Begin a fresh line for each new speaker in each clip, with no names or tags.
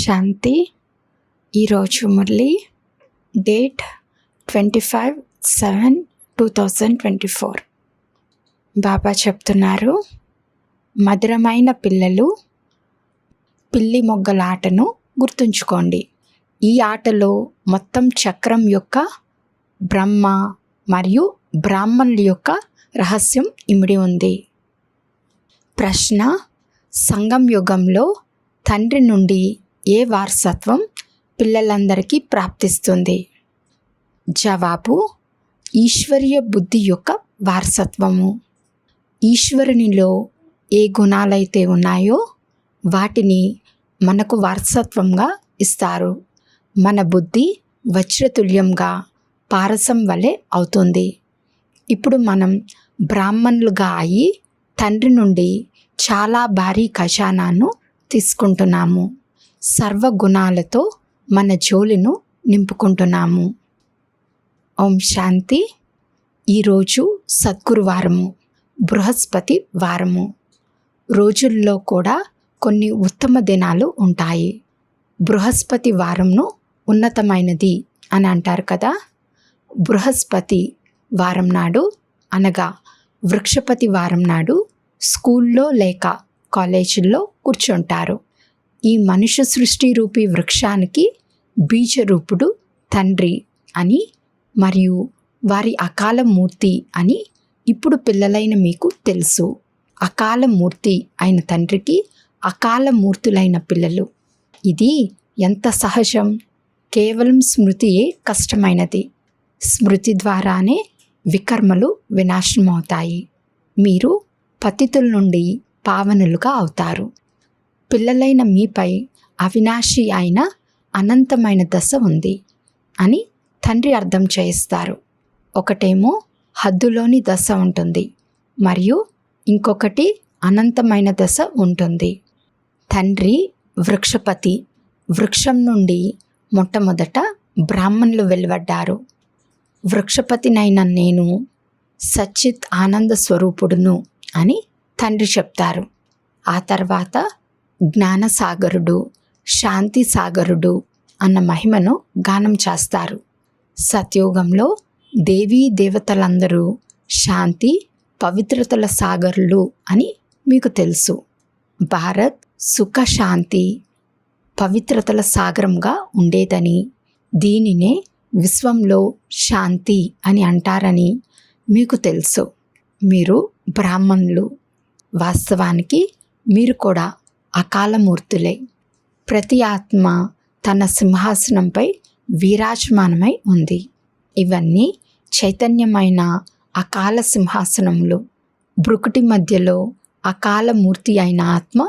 శాంతి. ఈరోజు మురళి డేట్ 25/7/2024. బాబా చెప్తున్నారు, మధురమైన పిల్లలు, పిల్లి మొగ్గల ఆటను గుర్తుంచుకోండి. ఈ ఆటలో మొత్తం చక్రం యొక్క బ్రహ్మ మరియు బ్రాహ్మణుల యొక్క రహస్యం ఇమిడి ఉంది. ప్రశ్న: సంగం యుగంలో తండ్రి నుండి ఏ వారసత్వం పిల్లలందరికీ ప్రాప్తిస్తుంది? జవాబు: ఈశ్వరీయ బుద్ధి యొక్క వారసత్వము. ఈశ్వరునిలో ఏ గుణాలైతే ఉన్నాయో వాటిని మనకు వారసత్వంగా ఇస్తారు. మన బుద్ధి వజ్రతుల్యంగా పారసం వలె అవుతుంది. ఇప్పుడు మనం బ్రాహ్మణులుగా అయి తండ్రి నుండి చాలా భారీ ఖజానాను తీసుకుంటున్నాము. సర్వగుణాలతో మన జోలిను నింపుకుంటున్నాము. ఓం శాంతి. ఈరోజు సద్గురువారము, బృహస్పతి వారము. రోజుల్లో కూడా కొన్ని ఉత్తమ దినాలు ఉంటాయి. బృహస్పతి వారంను ఉన్నతమైనది అని అంటారు కదా. బృహస్పతి వారం నాడు అనగా వృక్షపతి వారం నాడు స్కూల్లో లేక కాలేజీల్లో కూర్చుంటారు. ఈ మనుష్య సృష్టి రూపీ వృక్షానికి బీజరూపుడు తండ్రి అని మరియు వారి అకాల మూర్తి అని ఇప్పుడు పిల్లలైన మీకు తెలుసు. అకాల మూర్తి అయిన తండ్రికి అకాల మూర్తులైన పిల్లలు. ఇది ఎంత సహజం. కేవలం స్మృతియే కష్టమైనది. స్మృతి ద్వారానే వికర్మలు వినాశనమవుతాయి. మీరు పతితుల నుండి పావనులుగా అవుతారు. పిల్లలైన మీపై అవినాశి అయిన అనంతమైన దశ ఉంది అని తండ్రి అర్థం చేయిస్తారు. ఒకటేమో హద్దులోని దశ ఉంటుంది మరియు ఇంకొకటి అనంతమైన దశ ఉంటుంది. తండ్రి వృక్షపతి. వృక్షం నుండి మొట్టమొదట బ్రాహ్మణులు వెలువడ్డారు. వృక్షపతినైన నేను సచ్చిత్ ఆనంద స్వరూపుడును అని తండ్రి చెప్తారు. ఆ తర్వాత జ్ఞానసాగరుడు, శాంతి సాగరుడు అన్న మహిమను గానం చేస్తారు. సత్యోగంలో దేవీ దేవతలందరూ శాంతి పవిత్రతల సాగరులు అని మీకు తెలుసు. భారత్ సుఖ శాంతి పవిత్రతల సాగరంగా ఉండేదని, దీనినే విశ్వంలో శాంతి అని అంటారని మీకు తెలుసు. మీరు బ్రాహ్మణులు. వాస్తవానికి మీరు కూడా అకాలమూర్తులే. ప్రతి ఆత్మ తన సింహాసనంపై విరాజమానమై ఉంది. ఇవన్నీ చైతన్యమైన అకాల సింహాసనములు. బ్రుకుటి మధ్యలో అకాలమూర్తి అయిన ఆత్మ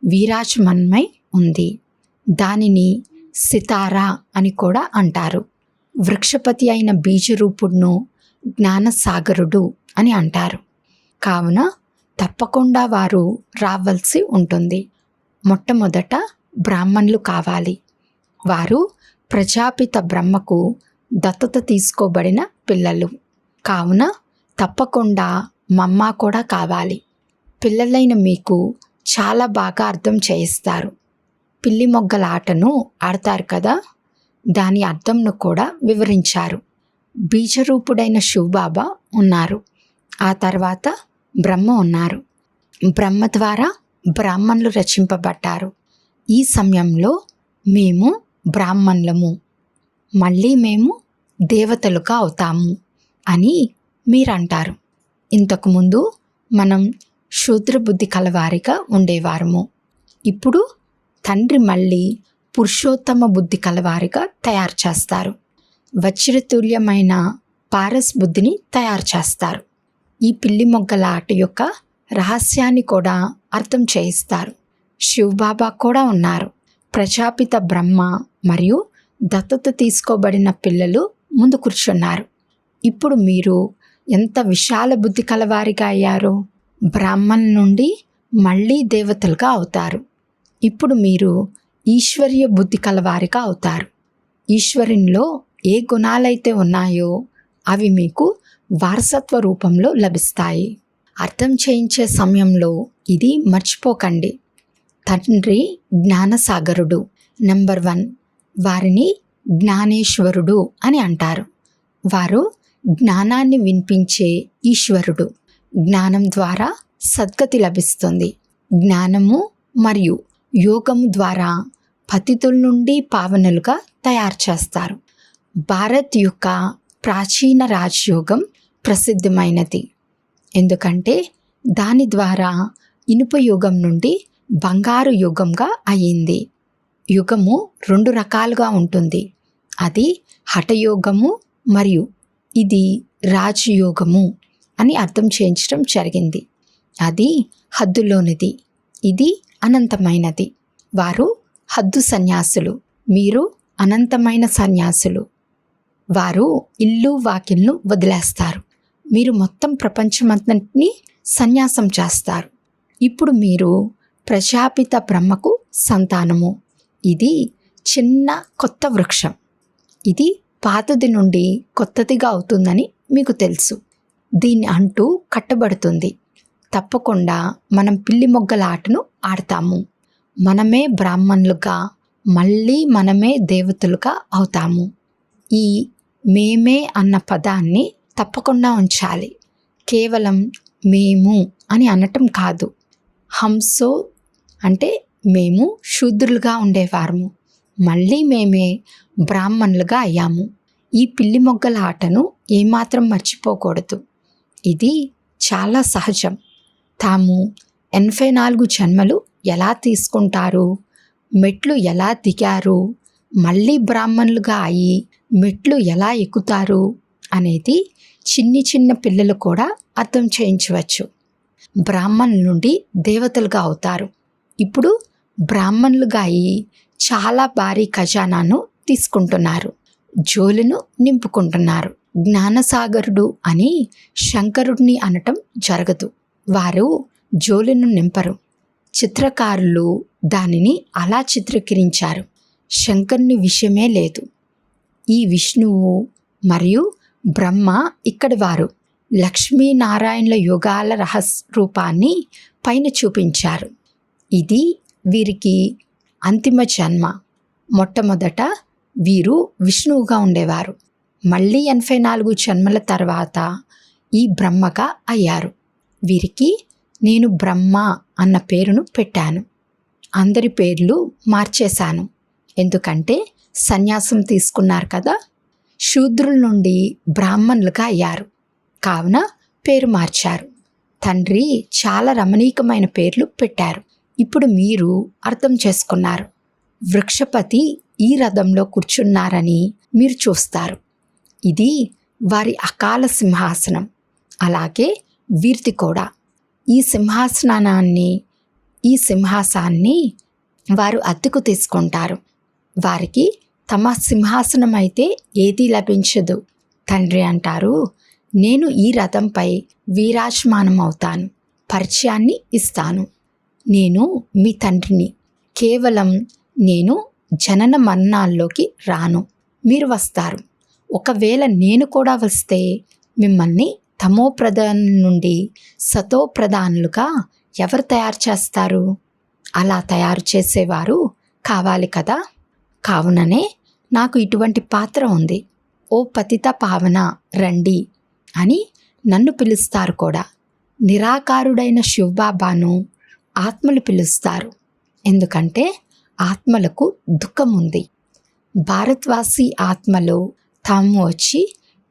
విరాజమానమై ఉంది. దానిని సితారా అని కూడా అంటారు. వృక్షపతి అయిన బీజరూపుడును జ్ఞానసాగరుడు అని అంటారు. కావున తప్పకుండా వారు రావాల్సి ఉంటుంది. మొట్టమొదట బ్రాహ్మణులు కావాలి. వారు ప్రజాపిత బ్రహ్మకు దత్తత తీసుకోబడిన పిల్లలు. కావున తప్పకుండా మమ్మ కూడా కావాలి. పిల్లలైన మీకు చాలా బాగా అర్థం చేయిస్తారు. పిల్లి మొగ్గల ఆటను ఆడతారు కదా, దాని అర్థంను కూడా వివరించారు. బీజరూపుడైన శివబాబా ఉన్నారు. ఆ తర్వాత బ్రహ్మ ఉన్నారు. బ్రహ్మ ద్వారా బ్రాహ్మణులు రచింపబడ్డారు. ఈ సమయంలో మేము బ్రాహ్మణులము, మళ్ళీ మేము దేవతలుగా అవుతాము అని మీరంటారు. ఇంతకుముందు మనం శూద్రబుద్ధి కలవారిగా ఉండేవారము. ఇప్పుడు తండ్రి మళ్ళీ పురుషోత్తమ బుద్ధి కలవారిగా తయారు చేస్తారు. వజ్రతుల్యమైన పారస్ బుద్ధిని తయారు చేస్తారు. ఈ పిల్లి మొగ్గల ఆట యొక్క రహస్యాన్ని కూడా అర్థం చేయిస్తారు. శివబాబా కూడా ఉన్నారు. ప్రజాపిత బ్రహ్మ మరియు దత్తత తీసుకోబడిన పిల్లలు ముందు కూర్చున్నారు. ఇప్పుడు మీరు ఎంత విశాల బుద్ధి కలవారిగా అయ్యారు. బ్రాహ్మణుల నుండి మళ్ళీ దేవతలుగా అవుతారు. ఇప్పుడు మీరు ఈశ్వరీయ బుద్ధి కలవారిగా అవుతారు. ఈశ్వరునిలో ఏ గుణాలైతే ఉన్నాయో అవి మీకు వారసత్వ రూపంలో లభిస్తాయి. అర్థం చేయించే సమయంలో ఇది మర్చిపోకండి. తండ్రి జ్ఞానసాగరుడు. నెంబర్ 1, వారిని జ్ఞానేశ్వరుడు అని అంటారు. వారు జ్ఞానాన్ని వినిపించే ఈశ్వరుడు. జ్ఞానం ద్వారా సద్గతి లభిస్తుంది. జ్ఞానము మరియు యోగము ద్వారా పతితుల నుండి పావనులుగా తయారు చేస్తారు. భారత్ యొక్క ప్రాచీన రాజయోగం ప్రసిద్ధమైనది. ఎందుకంటే దాని ద్వారా ఇనుప యుగం నుండి బంగారు యుగంగా అయ్యింది. యుగము 2 రకాలుగా ఉంటుంది. అది హఠయోగము మరియు ఇది రాజయోగము అని అర్థం చేయించడం జరిగింది. అది హద్దులోనిది, ఇది అనంతమైనది. వారు హద్దు సన్యాసులు, మీరు అనంతమైన సన్యాసులు. వారు ఇల్లు వాకిల్ను వదిలేస్తారు. మీరు మొత్తం ప్రపంచమంతటిని సన్యాసం చేస్తారు. ఇప్పుడు మీరు ప్రజాపిత బ్రహ్మకు సంతానము. ఇది చిన్న కొత్త వృక్షం. ఇది పాతది నుండి కొత్తదిగా అవుతుందని మీకు తెలుసు. దీన్ని అంటూ కట్టబడుతుంది. తప్పకుండా మనం పిల్లి మొగ్గల ఆటను ఆడతాము. మనమే బ్రాహ్మణులుగా, మళ్ళీ మనమే దేవతలుగా అవుతాము. ఈ మేమే అన్న పదాన్ని తప్పకుండా ఉంచాలి. కేవలం మేము అని అనటం కాదు. హంసో అంటే మేము శూద్రులుగా ఉండేవారము, మళ్ళీ మేమే బ్రాహ్మణులుగా అయ్యాము. ఈ పిల్లి మొగ్గల ఆటను ఏమాత్రం మర్చిపోకూడదు. ఇది చాలా సహజం. తాము 84 జన్మలు ఎలా తీసుకుంటారు, మెట్లు ఎలా దిగారు, మళ్ళీ బ్రాహ్మణులుగా అయ్యి మెట్లు ఎలా ఎక్కుతారు అనేది చిన్న పిల్లలు కూడా అర్థం చేయించవచ్చు. బ్రాహ్మణుల నుండి దేవతలుగా అవుతారు. ఇప్పుడు బ్రాహ్మణులుగా అయ్యి చాలా భారీ ఖజానాను తీసుకుంటున్నారు, జోలును నింపుకుంటున్నారు. జ్ఞానసాగరుడు అని శంకరుడిని అనటం జరగదు. వారు జోలును నింపరు. చిత్రకారులు దానిని అలా చిత్రీకరించారు. శంకరుని విషయమే లేదు. ఈ విష్ణువు మరియు బ్రహ్మ ఇక్కడి వారు. లక్ష్మీనారాయణుల యుగాల రూపాన్ని పైన చూపించారు. ఇది వీరికి అంతిమ జన్మ. మొట్టమొదట వీరు విష్ణువుగా ఉండేవారు. మళ్ళీ 84 జన్మల తర్వాత ఈ బ్రహ్మగా అయ్యారు. వీరికి నేను బ్రహ్మ అన్న పేరును పెట్టాను. అందరి పేర్లు మార్చేశాను. ఎందుకంటే సన్యాసం తీసుకున్నారు కదా. శూద్రుల నుండి బ్రాహ్మణులుగా అయ్యారు కావున పేరు మార్చారు. తండ్రి చాలా రమణీయమైన పేర్లు పెట్టారు. ఇప్పుడు మీరు అర్థం చేసుకున్నారు. వృక్షపతి ఈ రథంలో కూర్చున్నారని మీరు చూస్తారు. ఇది వారి అకాల సింహాసనం. అలాగే వీరిది కూడా. ఈ సింహాసాన్ని వారు అద్దెకు తీసుకుంటారు. వారికి తమ సింహాసనం అయితే ఏదీ లభించదు. తండ్రి అంటారు, నేను ఈ రథంపై వీరాజమానం అవుతాను, పరిచయాన్ని ఇస్తాను. నేను మీ తండ్రిని. కేవలం నేను జనన మరణాల్లోకి రాను, మీరు వస్తారు. ఒకవేళ నేను కూడా వస్తే మిమ్మల్ని తమో ప్రధానుల నుండి సతో ప్రధానులుగా ఎవరు తయారు చేస్తారు? అలా తయారు చేసేవారు కావాలి కదా. కావుననే నాకు ఇటువంటి పాత్ర ఉంది. ఓ పతిత పావన రండి అని నన్ను పిలుస్తారు కూడా. నిరాకారుడైన శివబాబాను ఆత్మలు పిలుస్తారు. ఎందుకంటే ఆత్మలకు దుఃఖం ఉంది. భారత్వాసి ఆత్మలు తాము వచ్చి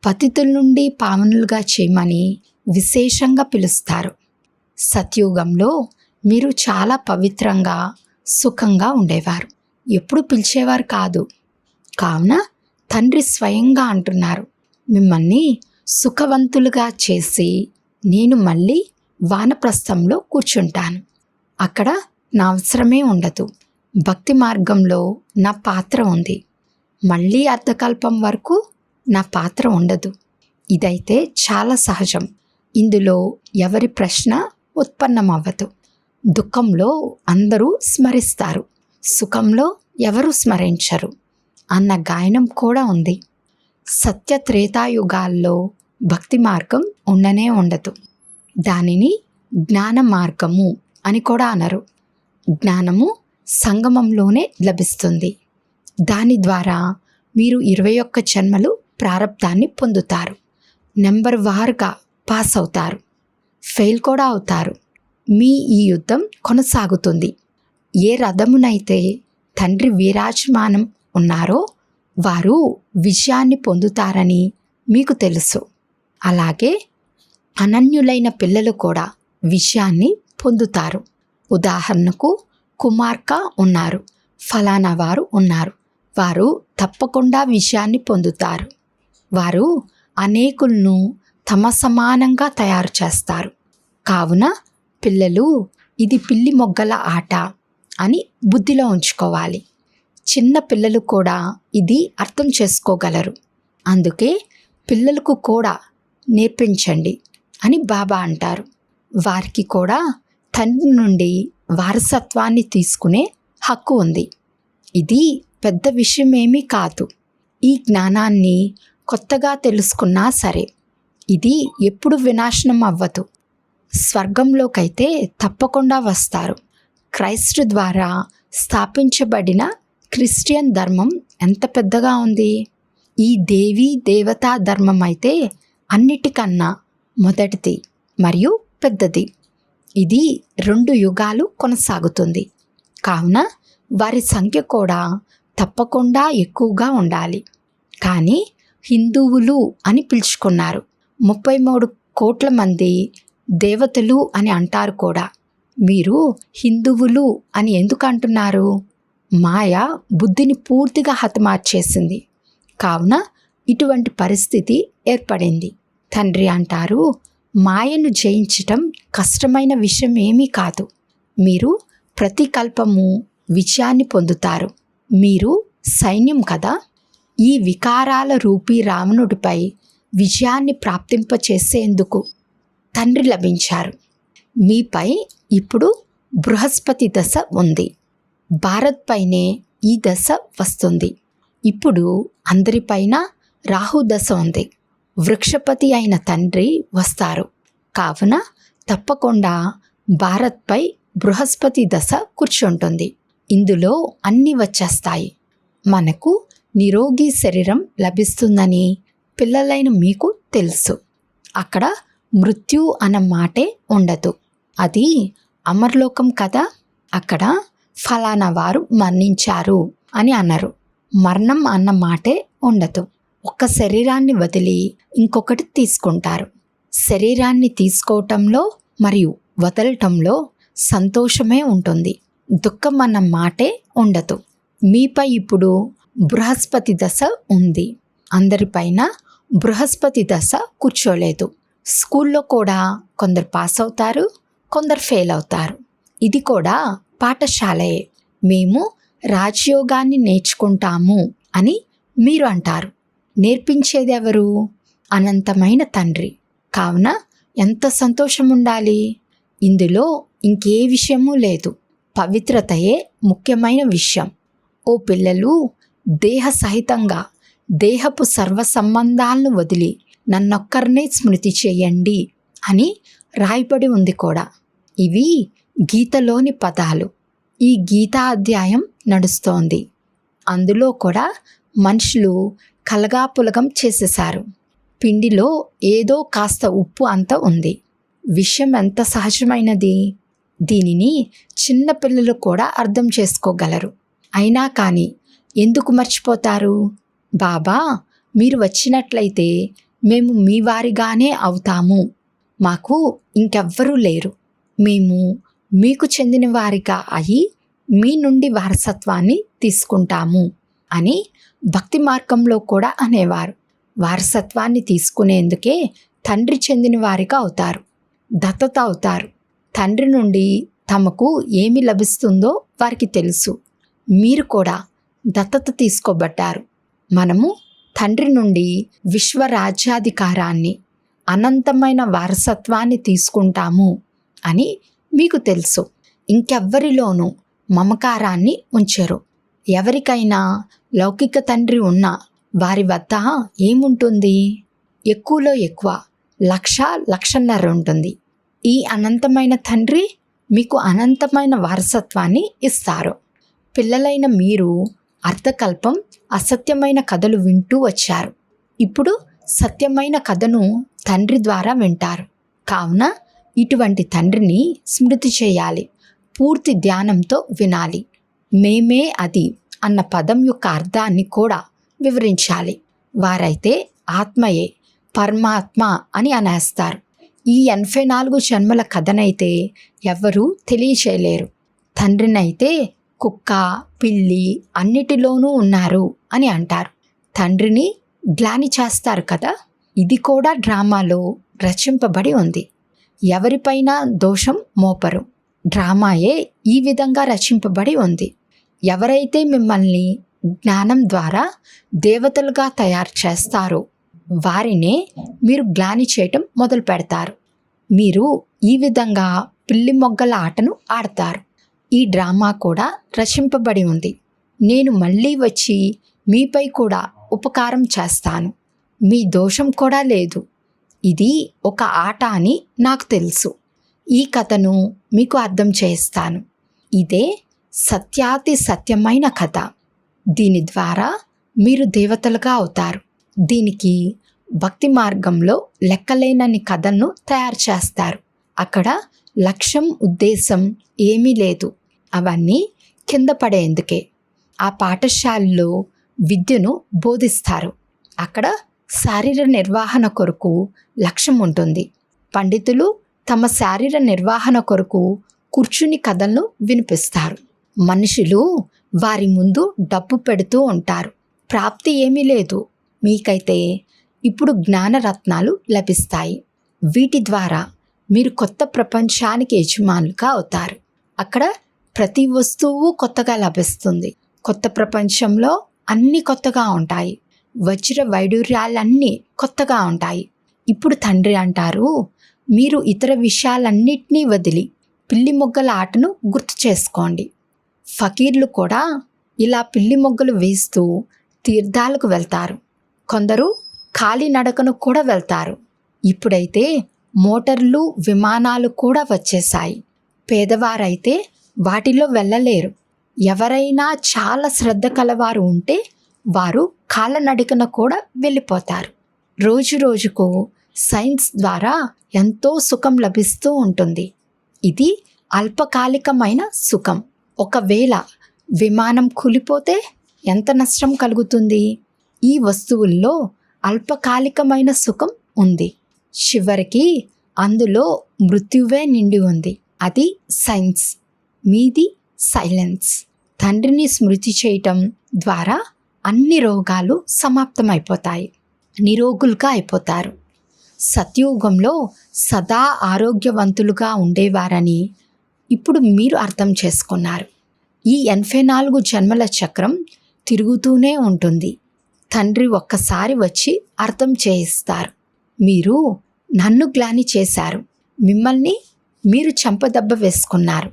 పతితుల నుండి పావనులుగా చేయమని విశేషంగా పిలుస్తారు. సత్యుగంలో మీరు చాలా పవిత్రంగా సుఖంగా ఉండేవారు. ఎప్పుడు పిలిచేవారు కాదు. కావున తండ్రి స్వయంగా అంటున్నారు, మిమ్మల్ని సుఖవంతులుగా చేసి నేను మళ్ళీ వానప్రస్థంలో కూర్చుంటాను. అక్కడ నా అవసరమే ఉండదు. భక్తి మార్గంలో నా పాత్ర ఉంది. మళ్ళీ అర్ధకల్పం వరకు నా పాత్ర ఉండదు. ఇదైతే చాలా సహజం. ఇందులో ఎవరి ప్రశ్న ఉత్పన్నమవ్వదు. దుఃఖంలో అందరూ స్మరిస్తారు, సుఖంలో ఎవరు స్మరించరు అన్న గాయనం కూడా ఉంది. సత్య త్రేతాయుగాల్లో భక్తి మార్గం ఉండనే ఉండదు. దానిని జ్ఞాన మార్గము అని కూడా అనరు. జ్ఞానము సంగమంలోనే లభిస్తుంది. దాని ద్వారా మీరు 21 జన్మలు ప్రారబ్ధాన్ని పొందుతారు. నెంబర్ వారుగా పాస్ అవుతారు, ఫెయిల్ కూడా అవుతారు. మీ ఈ యుద్ధం కొనసాగుతుంది. ఏ రథమునైతే తండ్రి విరాజమానం ఉన్నారో వారు విజయాన్ని పొందుతారని మీకు తెలుసు. అలాగే అనన్యులైన పిల్లలు కూడా విజయాన్ని పొందుతారు. ఉదాహరణకు కుమార్క ఉన్నారు, ఫలానా వారు ఉన్నారు. వారు తప్పకుండా విజయాన్ని పొందుతారు. వారు అనేకులను తమ సమానంగా తయారు చేస్తారు. కావున పిల్లలు ఇది పిల్లి మొగ్గల ఆట అని బుద్ధిలో ఉంచుకోవాలి. చిన్న పిల్లలు కూడా ఇది అర్థం చేసుకోగలరు. అందుకే పిల్లలకు కూడా నేర్పించండి అని బాబా అంటారు. వారికి కూడా తండ్రి నుండి వారసత్వాన్ని తీసుకునే హక్కు ఉంది. ఇది పెద్ద విషయమేమీ కాదు. ఈ జ్ఞానాన్ని కొత్తగా తెలుసుకున్నా సరే ఇది ఎప్పుడు వినాశనం అవ్వదు. స్వర్గంలోకైతే తప్పకుండా వస్తారు. క్రైస్తు ద్వారా స్థాపించబడిన క్రిస్టియన్ ధర్మం ఎంత పెద్దగా ఉంది. ఈ దేవీ దేవతా ధర్మం అయితే అన్నిటికన్నా మొదటిది మరియు పెద్దది. ఇది 2 యుగాలు కొనసాగుతుంది. కావున వారి సంఖ్య కూడా తప్పకుండా ఎక్కువగా ఉండాలి. కానీ హిందువులు అని పిలుచుకున్నారు. 33 కోట్ల మంది దేవతలు అని అంటారు కూడా. మీరు హిందువులు అని ఎందుకు అంటున్నారు? మాయ బుద్ధిని పూర్తిగా హతమార్చేసింది. కావున ఇటువంటి పరిస్థితి ఏర్పడింది. తండ్రి అంటారు, మాయను జయించటం కష్టమైన విషయం ఏమీ కాదు. మీరు ప్రతి కల్పము విజయాన్ని పొందుతారు. మీరు సైన్యం కదా. ఈ వికారాల రూపీ రావణుడిపై విజయాన్ని ప్రాప్తింపచేసేందుకు తండ్రి లభించారు. మీపై ఇప్పుడు బృహస్పతి దశ ఉంది. భారత్ పైనే ఈ దశ వస్తుంది. ఇప్పుడు అందరిపైన రాహు దశ ఉంది. వృక్షపతి అయిన తండ్రి వస్తారు. కావున తప్పకుండా భారత్పై బృహస్పతి దశ కూర్చుంటుంది. ఇందులో అన్నీ వచ్చేస్తాయి. మనకు నిరోగి శరీరం లభిస్తుందని పిల్లలైన మీకు తెలుసు. అక్కడ మృత్యు అన్న మాటే ఉండదు. అది అమర్లోకం కదా. అక్కడ ఫలానా వారు మరణించారు అని అనరు. మరణం అన్న మాటే ఉండదు. ఒక శరీరాన్ని వదిలి ఇంకొకటి తీసుకుంటారు. శరీరాన్ని తీసుకోవటంలో మరియు వదలటంలో సంతోషమే ఉంటుంది. దుఃఖం అన్న మాటే ఉండదు. మీపై ఇప్పుడు బృహస్పతి దశ ఉంది. అందరిపైన బృహస్పతి దశ కూర్చోలేదు. స్కూల్లో కూడా కొందరు పాస్ అవుతారు, కొందరు ఫెయిల్ అవుతారు. ఇది కూడా పాఠశాలయే. మేము రాజయోగాన్ని నేర్చుకుంటాము అని మీరు అంటారు. నేర్పించేది ఎవరు? అనంతమైన తండ్రి. కావున ఎంత సంతోషం ఉండాలి. ఇందులో ఇంకే విషయమూ లేదు. పవిత్రతయే ముఖ్యమైన విషయం. ఓ పిల్లలు, దేహ సహితంగా దేహపు సర్వ సంబంధాలను వదిలి నన్నొక్కరినే స్మృతి చేయండి అని రాయబడి ఉంది కూడా. ఇవి గీతలోని పదాలు. ఈ గీతా అధ్యాయం నడుస్తోంది. అందులో కూడా మనుషులు కలగాపులగం చేసేశారు. పిండిలో ఏదో కాస్త ఉప్పు అంత ఉంది. విషయం ఎంత సహజమైనది. దీనిని చిన్న పిల్లలు కూడా అర్థం చేసుకోగలరు. అయినా కానీ ఎందుకు మర్చిపోతారు? బాబా, మీరు వచ్చినట్లయితే మేము మీ వారిగానే అవుతాము. మాకు ఇంకెవ్వరూ లేరు. మేము మీకు చెందిన వారిగా అయి మీ నుండి వారసత్వాన్ని తీసుకుంటాము అని భక్తి మార్గంలో కూడా అనేవారు. వారసత్వాన్ని తీసుకునేందుకే తండ్రి చెందిన వారిగా అవుతారు, దత్తత అవుతారు. తండ్రి నుండి తమకు ఏమి లభిస్తుందో వారికి తెలుసు. మీరు కూడా దత్తత తీసుకోబడ్డారు. మనము తండ్రి నుండి విశ్వరాజ్యాధికారాన్ని, అనంతమైన వారసత్వాన్ని తీసుకుంటాము అని మీకు తెలుసు. ఇంకెవ్వరిలోనూ మమకారాన్ని ఉంచరు. ఎవరికైనా లౌకిక తండ్రి ఉన్నా వారి వద్ద ఏముంటుంది? ఎక్కువలో ఎక్కువ 1,00,000-1,50,000 ఉంటుంది. ఈ అనంతమైన తండ్రి మీకు అనంతమైన వారసత్వాన్ని ఇస్తారు. పిల్లలైన మీరు అర్థకల్పం అసత్యమైన కథలు వింటూ వచ్చారు. ఇప్పుడు సత్యమైన కథను తండ్రి ద్వారా వింటారు. కావున ఇటువంటి తండ్రిని స్మృతి చేయాలి. పూర్తి ధ్యానంతో వినాలి. మేమే అది అన్న పదం యొక్క అర్థాన్ని కూడా వివరించాలి. వారైతే ఆత్మయే పరమాత్మ అని అనేస్తారు. ఈ 84 జన్మల కథనైతే ఎవ్వరూ తెలియచేయలేరు. తండ్రినైతే కుక్క, పిల్లి అన్నిటిలోనూ ఉన్నారు అని అంటారు. తండ్రిని గ్లాని చేస్తారు కదా. ఇది కూడా డ్రామాలో రచింపబడి ఉంది. ఎవరిపైన దోషం మోపరు. డ్రామాయే ఈ విధంగా రచింపబడి ఉంది. ఎవరైతే మిమ్మల్ని జ్ఞానం ద్వారా దేవతలుగా తయారు చేస్తారో వారినే మీరు గ్లాని చేయటం మొదలు పెడతారు. మీరు ఈ విధంగా పిల్లి మొగ్గల ఆటను ఆడతారు. ఈ డ్రామా కూడా రచింపబడి ఉంది. నేను మళ్ళీ వచ్చి మీపై కూడా ఉపకారం చేస్తాను. మీ దోషం కూడా లేదు. ఇది ఒక ఆట అని నాకు తెలుసు. ఈ కథను మీకు అర్థం చేస్తాను. ఇదే సత్యాతి సత్యమైన కథ. దీని ద్వారా మీరు దేవతలుగా అవుతారు. దీనికి భక్తి మార్గంలో లెక్కలేనన్ని కథలను తయారు చేస్తారు. అక్కడ లక్ష్యం, ఉద్దేశం ఏమీ లేదు. అవన్నీ కింద పడేందుకే. ఆ పాఠశాలలో విద్యను బోధిస్తారు. అక్కడ శారీర నిర్వహణ కొరకు లక్ష్యం ఉంటుంది. పండితులు తమ శారీర నిర్వహణ కొరకు కూర్చుని కథలను వినిపిస్తారు. మనుషులు వారి ముందు డబ్బు పెడుతూ ఉంటారు. ప్రాప్తి ఏమీ లేదు. మీకైతే ఇప్పుడు జ్ఞానరత్నాలు లభిస్తాయి. వీటి ద్వారా మీరు కొత్త ప్రపంచానికి యజమానులుగా అవుతారు. అక్కడ ప్రతి వస్తువు కొత్తగా లభిస్తుంది. కొత్త ప్రపంచంలో అన్నీ కొత్తగా ఉంటాయి. వజ్ర వైడూర్యాలన్నీ కొత్తగా ఉంటాయి. ఇప్పుడు తండ్రి అంటారు, మీరు ఇతర విషయాలన్నిటినీ వదిలి పిల్లి మొగ్గల ఆటను గుర్తు చేసుకోండి. ఫకీర్లు కూడా ఇలా పిల్లి మొగ్గలు వేస్తూ తీర్థాలకు వెళ్తారు. కొందరు కాలినడకను కూడా వెళ్తారు. ఇప్పుడైతే మోటార్లు, విమానాలు కూడా వచ్చేసాయి. పేదవారైతే వాటిలో వెళ్ళలేరు. ఎవరైనా చాలా శ్రద్ధ కలవారు ఉంటే వారు కాళ్ళనడకన కూడా వెళ్ళిపోతారు. రోజు రోజుకు సైన్స్ ద్వారా ఎంతో సుఖం లభిస్తూ ఉంటుంది. ఇది అల్పకాలికమైన సుఖం. ఒకవేళ విమానం కూలిపోతే ఎంత నష్టం కలుగుతుంది? ఈ వస్తువుల్లో అల్పకాలికమైన సుఖం ఉంది. చివరికి అందులో మృత్యువే నిండి ఉంది. అది సైన్స్. మీది సైలెన్స్. తండ్రిని స్మృతి చేయటం ద్వారా అన్ని రోగాలు సమాప్తమైపోతాయి. నిరోగులుగా అయిపోతారు. సత్యయుగంలో సదా ఆరోగ్యవంతులుగా ఉండేవారని ఇప్పుడు మీరు అర్థం చేసుకున్నారు. ఈ 84 జన్మల చక్రం తిరుగుతూనే ఉంటుంది. తండ్రి ఒక్కసారి వచ్చి అర్థం చేయిస్తారు. మీరు నన్ను గ్లాని చేశారు. మిమ్మల్ని మీరు చెంపదెబ్బ వేసుకున్నారు.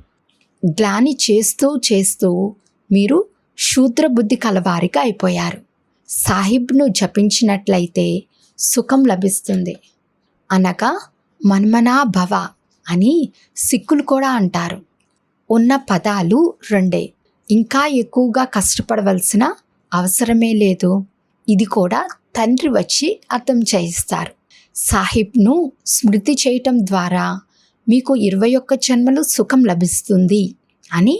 గ్లాని చేస్తూ చేస్తూ మీరు శూద్ర బుద్ధి కలవారిగా అయిపోయారు. సాహిబ్ను జపించినట్లయితే సుఖం లభిస్తుంది. అనగా మన్మనా భవ అని సిక్కులు కూడా అంటారు. ఉన్న పదాలు 2. ఇంకా ఎక్కువగా కష్టపడవలసిన అవసరమే లేదు. ఇది కూడా తండ్రి వచ్చి అర్థం చేయిస్తారు. సాహిబ్ను స్మృతి చేయటం ద్వారా మీకు 21 జన్మలు సుఖం లభిస్తుంది అని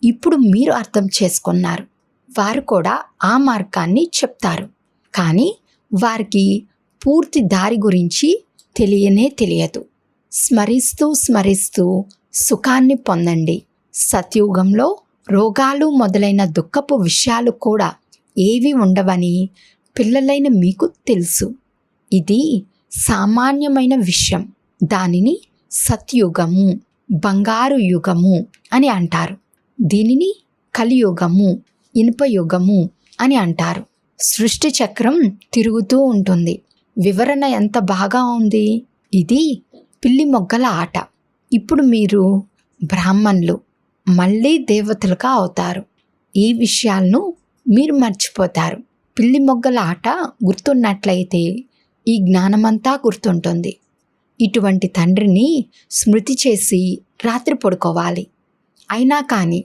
ఇప్పుడు మీరు అర్థం చేసుకున్నారు. వారు కూడా ఆ మార్గాన్ని చెప్తారు. కానీ వారికి పూర్తి దారి గురించి తెలియదు. స్మరిస్తూ స్మరిస్తూ సుఖాన్ని పొందండి. సత్యుగంలో రోగాలు మొదలైన దుఃఖపు విషయాలు కూడా ఏవి ఉండవని పిల్లలైన మీకు తెలుసు. ఇది సామాన్యమైన విషయం. దానిని సత్యుగము, బంగారు యుగము అని అంటారు. దీనిని కలియుగము, ఇనుపయుగము అని అంటారు. సృష్టి చక్రం తిరుగుతూ ఉంటుంది. వివరణ ఎంత బాగా ఉంది. ఇది పిల్లి మొగ్గల ఆట. ఇప్పుడు మీరు బ్రాహ్మణులు, మళ్ళీ దేవతలుగా అవుతారు. ఈ విషయాలను మీరు మర్చిపోతారు. పిల్లి మొగ్గల ఆట గుర్తున్నట్లయితే ఈ జ్ఞానమంతా గుర్తుంటుంది. ఇటువంటి తండ్రిని స్మృతి చేసి రాత్రి పడుకోవాలి. అయినా కానీ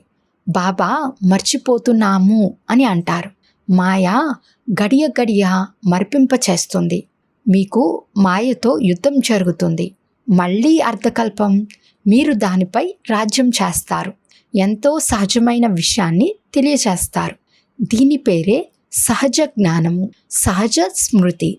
బాబా మర్చిపోతున్నాము అని అంటారు. మాయ గడియ గడియ మరిపింపచేస్తుంది. మీకు మాయతో యుద్ధం జరుగుతుంది. మళ్ళీ అర్ధకల్పం మీరు దానిపై రాజ్యం చేస్తారు. ఎంతో సహజమైన విషయాన్ని తెలియచేస్తారు. దీని పేరే సహజ జ్ఞానము, సహజ స్మృతి.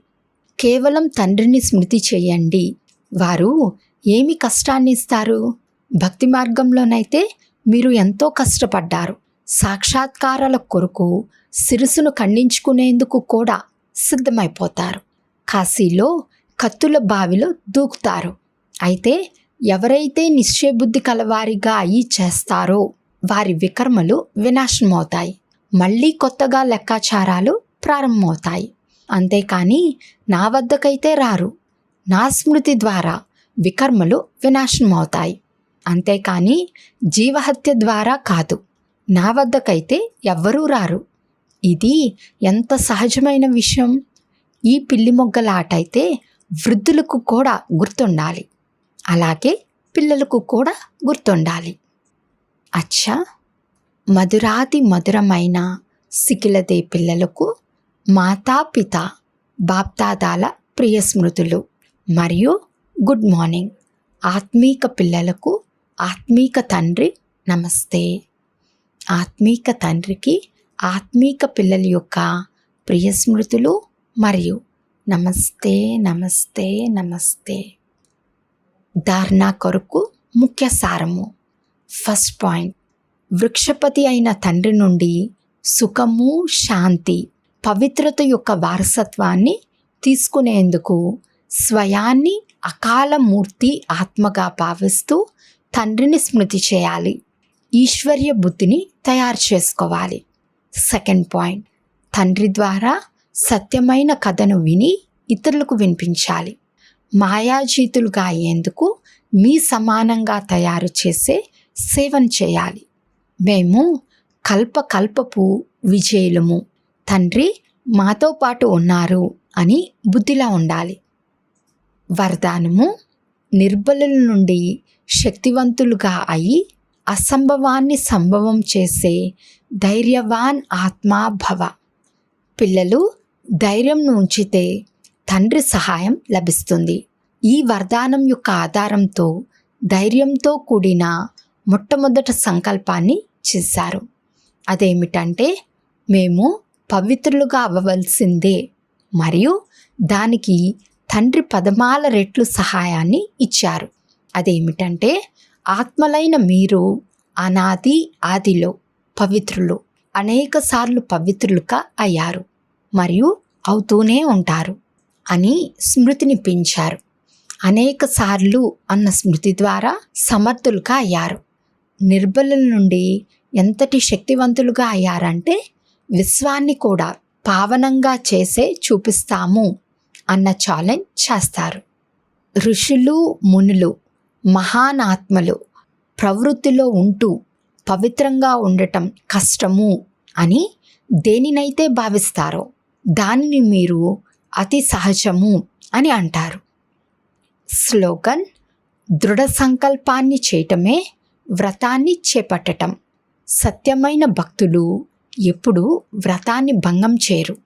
కేవలం తండ్రిని స్మృతి చేయండి. వారు ఏమి కష్టాన్ని ఇస్తారు? భక్తి మార్గంలోనైతే మీరు ఎంతో కష్టపడ్డారు. సాక్షాత్కారాల కొరకు శిరస్సును ఖండించుకునేందుకు కూడా సిద్ధమైపోతారు. కాశీలో కత్తుల బావిలో దూకుతారు. అయితే ఎవరైతే నిశ్చయబుద్ధి కలవారిగా అయి చేస్తారో వారి వికర్మలు వినాశనమవుతాయి. మళ్ళీ కొత్తగా లెక్కాచారాలు ప్రారంభమవుతాయి. అంతేకాని నా వద్దకైతే రారు. నా స్మృతి ద్వారా వికర్మలు వినాశనమవుతాయి. అంతేకాని జీవహత్య ద్వారా కాదు. నా వద్దకైతే ఎవ్వరూ రారు. ఇది ఎంత సహజమైన విషయం. ఈ పిల్లి మొగ్గల ఆట అయితే వృద్ధులకు కూడా గుర్తుండాలి. అలాగే పిల్లలకు కూడా గుర్తుండాలి. అచ్చా, మధురాతి మధురమైన సికిలదే పిల్లలకు మాతాపిత బాప్దాదాల ప్రియ స్మృతులు మరియు గుడ్ మార్నింగ్. ఆత్మీక పిల్లలకు ఆత్మీక తండ్రి నమస్తే. ఆత్మీక తండ్రికి ఆత్మీక పిల్లల యొక్క ప్రియ స్మృతులు మరియు నమస్తే నమస్తే నమస్తే. ధారణ కొరకు ముఖ్య సారము. ఫస్ట్ పాయింట్, వృక్షపతి అయిన తండ్రి నుండి సుఖము, శాంతి, పవిత్రత యొక్క వారసత్వాన్ని తీసుకునేందుకు స్వయాన్ని అకాల మూర్తి ఆత్మగా భావిస్తూ తండ్రిని స్మృతి చేయాలి. ఈశ్వర్య బుద్ధిని తయారు చేసుకోవాలి. సెకండ్ పాయింట్, తండ్రి ద్వారా సత్యమైన కథను విని ఇతరులకు వినిపించాలి. మాయాజీతులుగా అయ్యేందుకు మీ సమానంగా తయారు చేసే సేవను చేయాలి. మేము కల్పకల్పపు విజయులము. తండ్రి మాతో పాటు ఉన్నారు అని బుద్ధిలా ఉండాలి. వరదానము, నిర్బలుల నుండి శక్తివంతులుగా అయి అసంభవాన్ని సంభవం చేసే ధైర్యవాన్ ఆత్మా భవ. పిల్లలు ధైర్యం ఉంచితే తండ్రి సహాయం లభిస్తుంది. ఈ వరదానం యొక్క ఆధారంతో ధైర్యంతో కూడిన మొట్టమొదటి సంకల్పాన్ని చేశారు. అదేమిటంటే, మేము పవిత్రులుగా అవ్వవలసిందే మరియు దానికి తండ్రి పదమాల రెట్లు సహాయాన్ని ఇచ్చారు. అదేమిటంటే, ఆత్మలైన మీరు అనాది ఆదిలో పవిత్రులు, అనేకసార్లు పవిత్రులుగా అయ్యారు మరియు అవుతూనే ఉంటారు అని స్మృతిని పెంచారు. అనేకసార్లు అన్న స్మృతి ద్వారా సమర్థులుగా అయ్యారు. నిర్బలుల నుండి ఎంతటి శక్తివంతులుగా అయ్యారంటే, విశ్వాన్ని కూడా పావనంగా చేసే చూపిస్తాము అన్న ఛాలెంజ్ చేస్తారు. ఋషులు, మునులు, మహానాత్మలు ప్రవృత్తిలో ఉంటూ పవిత్రంగా ఉండటం కష్టము అని దేనినైతే భావిస్తారో దానిని మీరు అతి సహజము అని అంటారు. స్లోగన్, దృఢ సంకల్పాన్ని చేయటమే వ్రతాన్ని చేపట్టటం. సత్యమైన భక్తులు ఎప్పుడూ వ్రతాన్ని భంగం చేయరు.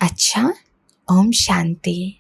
అచ్చా, ఓం శాంతి.